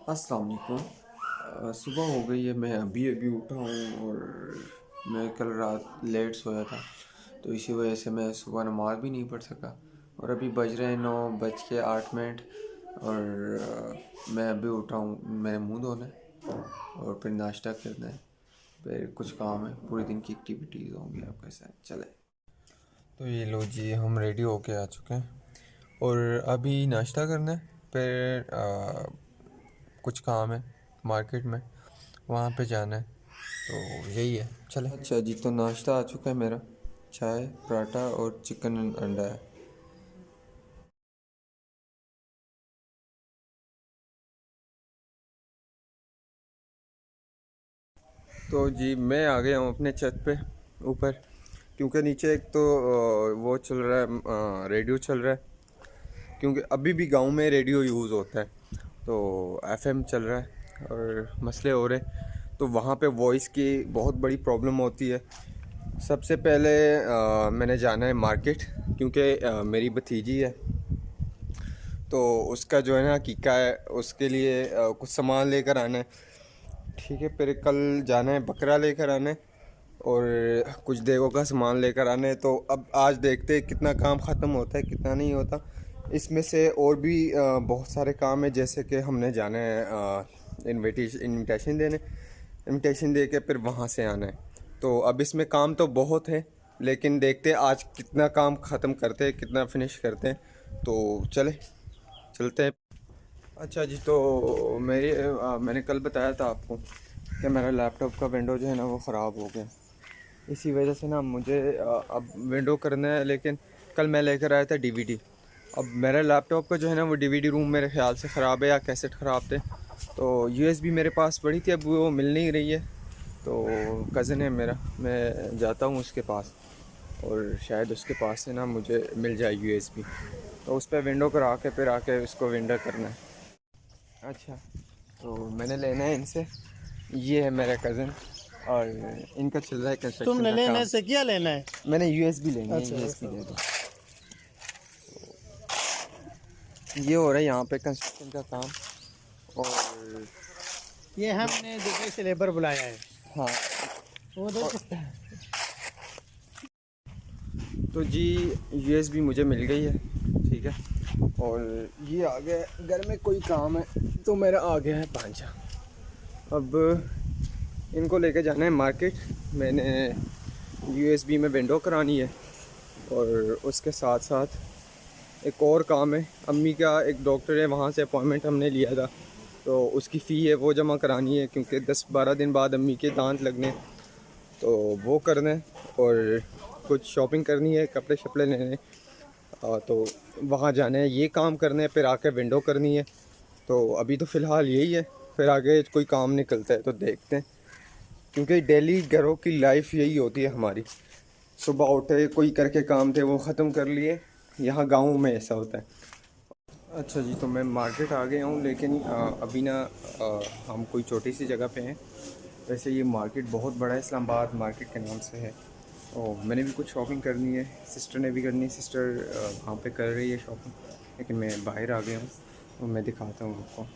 अस्सलाम वालेकुम। सुबह हो गई है, मैं अभी अभी उठा हूँ और मैं कल रात लेट सोया था, तो इसी वजह से मैं सुबह नमाज भी नहीं पढ़ सका। और अभी बज रहे हैं 9:08 और मैं अभी उठा हूँ। मैंने मुंह धोना है और फिर नाश्ता करना है, फिर कुछ काम है, पूरे दिन की एक्टिविटीज़ होंगी आपके साथ। चले, तो ये लो जी, हम रेडी होके आ चुके हैं और अभी नाश्ता करना है। फिर कुछ काम है मार्केट में, वहाँ पे जाना है, तो यही है। चले। अच्छा जी, तो नाश्ता आ चुका है मेरा, चाय, पराठा और चिकन अंडा है। तो जी मैं आ गया हूँ अपने छत पे ऊपर, क्योंकि नीचे एक तो वो चल रहा है, रेडियो चल रहा है, क्योंकि अभी भी गांव में रेडियो यूज़ होता है, तो एफएम चल रहा है और मसले हो रहे हैं, तो वहाँ पे वॉइस की बहुत बड़ी प्रॉब्लम होती है। सबसे पहले मैंने जाना है मार्केट, क्योंकि मेरी भतीजी है, तो उसका जो है ना कीका है, उसके लिए कुछ सामान लेकर आना है। ठीक है, फिर कल जाना है बकरा लेकर आना है और कुछ देगों का सामान लेकर आना है। तो अब आज देखते हैं कितना काम ख़त्म होता है, कितना नहीं होता। इसमें से और भी बहुत सारे काम है, जैसे कि हमने जाना है इनविटेशन देने, इनविटेशन दे के फिर वहाँ से आना है। तो अब इसमें काम तो बहुत है, लेकिन देखते हैं आज कितना काम ख़त्म करते हैं, कितना फिनिश करते हैं। तो चले, चलते हैं। अच्छा जी, तो मैंने कल बताया था आपको कि मेरा लैपटॉप का विंडो जो है ना वो ख़राब हो गया। इसी वजह से ना मुझे अब विंडो करना है, लेकिन कल मैं लेकर आया था डीवीडी। अब मेरा लैपटॉप का जो है ना वो डीवीडी रूम मेरे ख्याल से ख़राब है या कैसेट ख़राब थे, तो यूएसबी मेरे पास पड़ी थी, अब वो मिल नहीं रही है। तो कज़न है मेरा, मैं जाता हूँ उसके पास और शायद उसके पास से ना मुझे मिल जाए यूएसबी, तो उस पर विंडो करा के फिर आके उसको विंडो करना है। अच्छा, तो मैंने लेना है इनसे। ये है मेरा कज़न और इनका चल रहा है तुम कंस्ट्रक्शन ले का लेने काम। से क्या लेना है? मैंने यूएसबी लेनी है, अच्छा यूएसबी ऐसा। दे दो। ये हो रहा है यहाँ पे कंस्ट्रक्शन का काम। और ये हमने दुबई से लेबर बुलाया है। हाँ, वो दो। तो जी यूएसबी मुझे मिल गई है, ठीक है। और ये आ गया है, घर में कोई काम है तो मेरा आ गया है पांचा। अब इनको लेके जाना है मार्केट। मैंने यूएसबी में विंडो करानी है और उसके साथ साथ एक और काम है। अम्मी का एक डॉक्टर है, वहाँ से अपॉइंटमेंट हमने लिया था, तो उसकी फ़ी है वो जमा करानी है, क्योंकि 10-12 दिन बाद अम्मी के दांत लगने, तो वो करना है। और कुछ शॉपिंग करनी है, कपड़े शपड़े लेने, तो वहाँ जाना है, ये काम करने हैं, फिर आके विंडो करनी है। तो अभी तो फ़िलहाल यही है, फिर आगे कोई काम निकलता है तो देखते हैं, क्योंकि डेली घरों की लाइफ यही होती है हमारी। सुबह उठे, कोई करके काम थे वो ख़त्म कर लिए। यहाँ गाँव में ऐसा होता है। अच्छा जी, तो मैं मार्केट आ गया हूँ, लेकिन अभी ना हम कोई छोटी सी जगह पे हैं। वैसे ये मार्केट बहुत बड़ा है, इस्लामाबाद मार्केट के नाम से है। और मैंने भी कुछ शॉपिंग करनी है, सिस्टर ने भी करनी है। सिस्टर वहाँ पे कर रही है शॉपिंग, लेकिन मैं बाहर आ गया हूँ, तो मैं दिखाता हूँ आपको।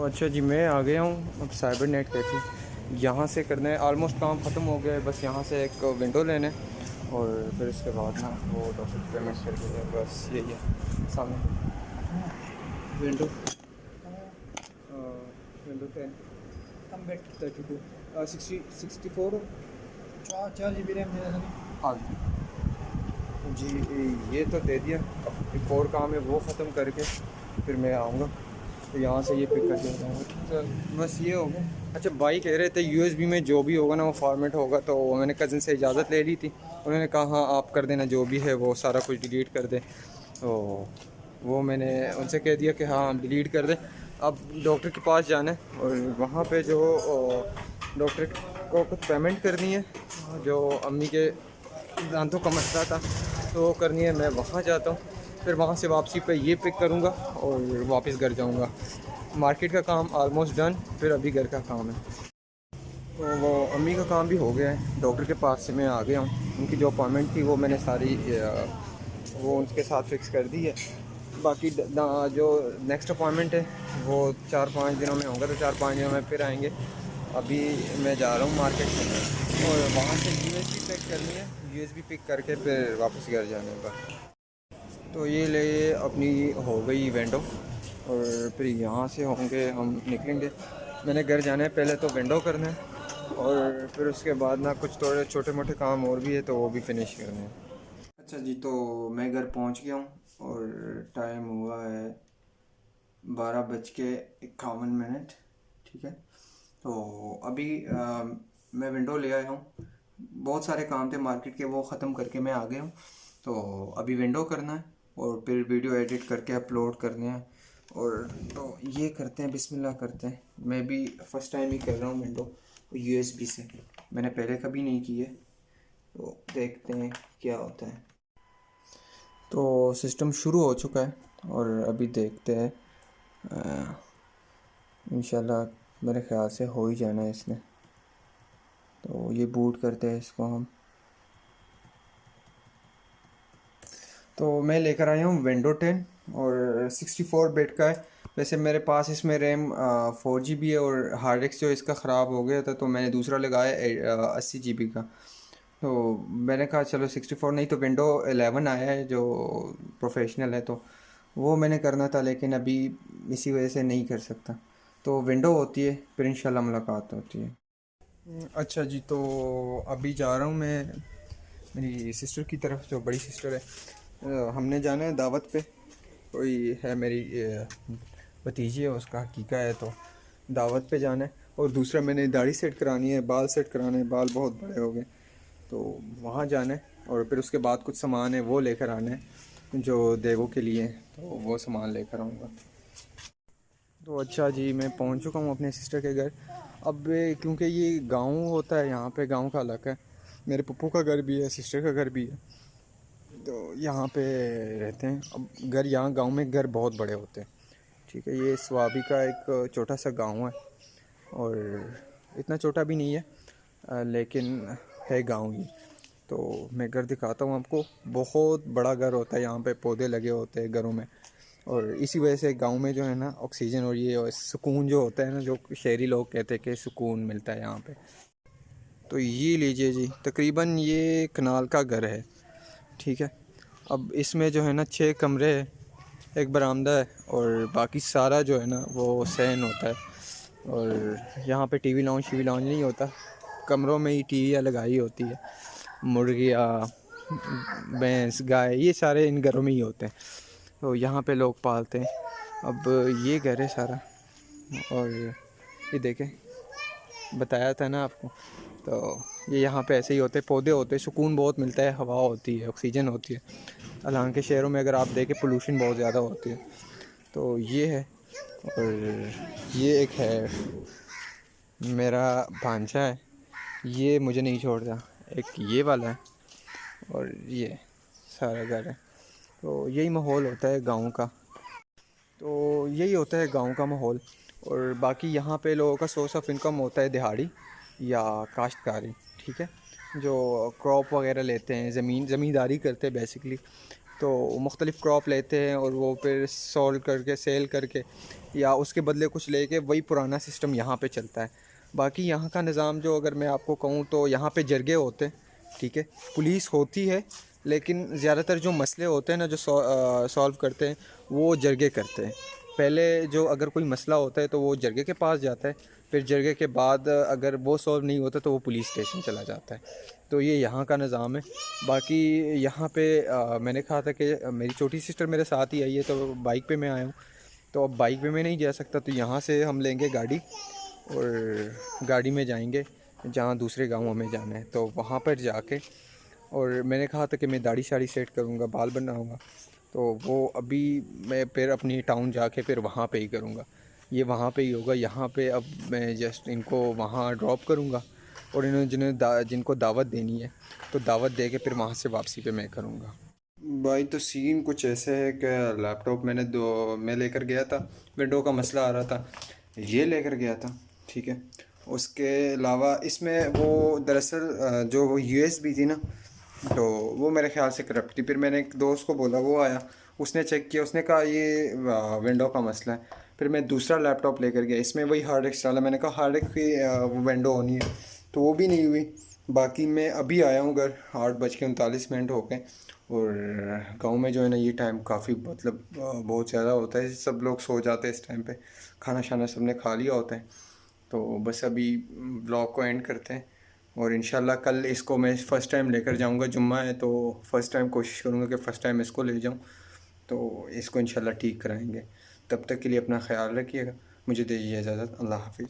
अच्छा जी, मैं आ गया हूँ अब साइबर नेट कैफ़े। यहाँ से करना है, ऑलमोस्ट काम ख़त्म हो गया है, बस यहाँ से एक विंडो लेना है और फिर उसके बाद ना वो डॉक्टर पेमेंट कर देंगे। बस यही है सामने विंडो, विंडो 10 32 64 4 GB रैम मेरा था। हाँ जी, ये तो दे दिया। अब एक और काम है, वो ख़त्म करके फिर मैं आऊँगा, तो यहाँ से ये पिक कर दिया जाऊँगा। तो बस ये हो गया। अच्छा, भाई कह रहे थे यूएसबी में जो भी होगा ना वो फॉर्मेट होगा, तो मैंने कज़न से इजाज़त ले ली थी। उन्होंने कहा हाँ आप कर देना, जो भी है वो सारा कुछ डिलीट कर दे। तो वो मैंने उनसे कह दिया कि हाँ हम डिलीट कर दें। अब डॉक्टर के पास जाना है और वहाँ पे जो डॉक्टर को कुछ पेमेंट करनी है, जो अम्मी के दांतों का मसला था, तो वो करनी है। मैं वहाँ जाता हूँ फिर वहाँ से वापसी पे ये पिक करूँगा और वापस घर जाऊँगा। मार्केट का काम ऑलमोस्ट डन, फिर अभी घर का काम है। तो वो अम्मी का काम भी हो गया है, डॉक्टर के पास से मैं आ गया हूँ। उनकी जो अपॉइंटमेंट थी वो मैंने सारी वो उनके साथ फिक्स कर दी है। बाकी जो नेक्स्ट अपॉइंटमेंट है वो 4-5 दिनों में होगा, तो 4-5 दिनों में फिर आएंगे। अभी मैं जा रहा हूँ मार्केट में और वहाँ से यूएसबी पिक करनी है, यूएसबी पिक करके फिर वापस घर जाने का। तो ये ले अपनी हो गई विंडो और फिर यहाँ से होंगे हम निकलेंगे। मैंने घर जाना है, पहले तो विंडो करना है और फिर उसके बाद ना कुछ थोड़े छोटे मोटे काम और भी है तो वो भी फिनिश करने हैं। अच्छा जी, तो मैं घर पहुँच गया हूँ और टाइम हुआ है 12:51। ठीक है, तो अभी मैं विंडो ले आया हूँ। बहुत सारे काम थे मार्केट के, वो ख़त्म करके मैं आ गया हूँ। तो अभी विंडो करना है और फिर वीडियो एडिट करके अपलोड करने हैं। और तो ये करते हैं, बिस्मिल्लाह करते हैं। मैं भी फ़र्स्ट टाइम ही कर रहा हूँ विंडो यूएसबी से, मैंने पहले कभी नहीं की है। तो देखते हैं क्या होता है। तो सिस्टम शुरू हो चुका है और अभी देखते हैं, इंशाल्लाह मेरे ख़्याल से हो ही जाना है इसने। तो ये बूट करते हैं इसको हम। तो मैं लेकर आया हूँ विंडो 10 और 64 बिट का है। वैसे मेरे पास इसमें रैम 4 GB है और हार्ड डिस्क जो इसका ख़राब हो गया था तो मैंने दूसरा लगाया 80 GB का। तो मैंने कहा चलो 64 नहीं तो विंडो 11 आया है जो प्रोफेशनल है, तो वो मैंने करना था, लेकिन अभी इसी वजह से नहीं कर सकता। तो विंडो होती है फिर इंशाल्लाह मुलाकात होती है। अच्छा जी, तो अभी जा रहा हूँ मैं मेरी सिस्टर की तरफ, जो बड़ी सिस्टर है। हमने जाना है दावत पे, कोई है मेरी भतीजी है, उसका हकीका है, तो दावत पे जाना है। और दूसरा मैंने दाढ़ी सेट करानी है, बाल सेट कराने हैं, बाल बहुत बड़े हो गए, तो वहाँ जाना है। और फिर उसके बाद कुछ सामान है वो लेकर आना है जो देवों के लिए, तो वो सामान लेकर आऊँगा। तो अच्छा जी, मैं पहुंच चुका हूं अपने सिस्टर के घर। अब क्योंकि ये गांव होता है, यहाँ पे गांव का इलाका है, मेरे पप्पू का घर भी है, सिस्टर का घर भी है, तो यहाँ पे रहते हैं। अब घर यहाँ गांव में घर बहुत बड़े होते हैं। ठीक है, ये स्वाबी का एक छोटा सा गांव है और इतना छोटा भी नहीं है, लेकिन है गांव ही। तो मैं घर दिखाता हूँ आपको, बहुत बड़ा घर होता है, यहाँ पे पौधे लगे होते हैं घरों में। और इसी वजह से गांव में जो है ना ऑक्सीजन और ये और सुकून जो होता है ना, जो शहरी लोग कहते हैं कि सुकून मिलता है यहाँ पे। तो ये लीजिए जी, तकरीबन ये कनाल का घर है। ठीक है, अब इसमें जो है ना 6 कमरे हैं, एक बरामदा है और बाकी सारा जो है ना वो सहन होता है। और यहाँ पे टीवी लाउंज नहीं होता, कमरों में ही टीवियाँ लगाई होती है। मुर्गियाँ, भैंस, गाय, ये सारे इन घरों में ही होते हैं, तो यहाँ पे लोग पालते हैं। अब ये घर है सारा, और ये देखें, बताया था ना आपको, तो ये यहाँ पे ऐसे ही होते, पौधे होते, सुकून बहुत मिलता है, हवा होती है, ऑक्सीजन होती है। हालांकि शहरों में अगर आप देखें पोल्यूशन बहुत ज़्यादा होती है। तो ये है, और ये एक है मेरा भांजा है, ये मुझे नहीं छोड़ता। एक ये वाला है और ये सारा घर है। तो यही माहौल होता है गाँव का, तो यही होता है गांव का माहौल। और बाकी यहाँ पे लोगों का सोर्स ऑफ इनकम होता है दिहाड़ी या काश्तकारी। ठीक है, जो क्रॉप वगैरह लेते हैं, ज़मींदारी करते हैं बेसिकली, तो मुख्तलिफ़ क्रॉप लेते हैं और वो फिर सोल्व करके, सेल करके या उसके बदले कुछ लेके, वही पुराना सिस्टम यहाँ पे चलता है। बाकी यहाँ का निज़ाम जो अगर मैं आपको कहूँ तो यहाँ पे जरगे होते हैं। ठीक है, पुलिस होती है, लेकिन ज़्यादातर जो मसले होते हैं ना जो सॉल्व करते हैं वो जरगे करते हैं। पहले जो अगर कोई मसला होता है तो वो जरगे के पास जाता है, फिर जरगे के बाद अगर वो सॉल्व नहीं होता तो वो पुलिस स्टेशन चला जाता है। तो ये यहाँ का निज़ाम है। बाकी यहाँ पे मैंने कहा था कि मेरी छोटी सिस्टर मेरे साथ ही आई है, तो बाइक पे मैं आया हूँ। तो अब बाइक पे मैं नहीं जा सकता, तो यहाँ से हम लेंगे गाड़ी और गाड़ी में जाएंगे जहाँ दूसरे गाँवों में जाना है, तो वहाँ पर जाके, और मैंने कहा था कि मैं दाढ़ी शाड़ी सेट करूँगा, बाल बनाऊँगा, तो वो अभी मैं फिर अपनी टाउन जाके फिर वहाँ पे ही करूँगा। ये वहाँ पे ही होगा। यहाँ पे अब मैं जस्ट इनको वहाँ ड्रॉप करूँगा और जिनको दावत देनी है तो दावत दे के फिर वहाँ से वापसी पे मैं करूँगा। भाई तो सीन कुछ ऐसे है कि लैपटॉप मैं लेकर गया था, विंडो का मसला आ रहा था, ये लेकर गया था, ठीक है। उसके अलावा इसमें वो दरअसल जो वो यूएसबी थी ना, तो वो मेरे ख्याल से करप्ट थी। फिर मैंने एक दोस्त को बोला, वो आया, उसने चेक किया, उसने कहा ये विंडो का मसला है। फिर मैं दूसरा लैपटॉप लेकर गया, इसमें वही हार्ड डिस्क डाला, मैंने कहा हार्ड डिस्क की वो विंडो होनी है, तो वो भी नहीं हुई। बाकी मैं अभी आया हूँ घर, 8:39 हो गए। और गांव में जो है ना, ये टाइम काफ़ी मतलब बहुत ज़्यादा होता है, सब लोग सो जाते हैं इस टाइम पे, खाना शाना सबने खा लिया होता है। तो बस अभी ब्लॉग को एंड करते हैं, और इंशाल्लाह कल इसको मैं फ़र्स्ट टाइम लेकर जाऊंगा, जुम्मा है तो फ़र्स्ट टाइम कोशिश करूंगा कि फ़र्स्ट टाइम इसको ले जाऊं, तो इसको इंशाल्लाह ठीक कराएंगे। तब तक के लिए अपना ख्याल रखिएगा, मुझे दीजिए इजाज़त, अल्लाह हाफिज़।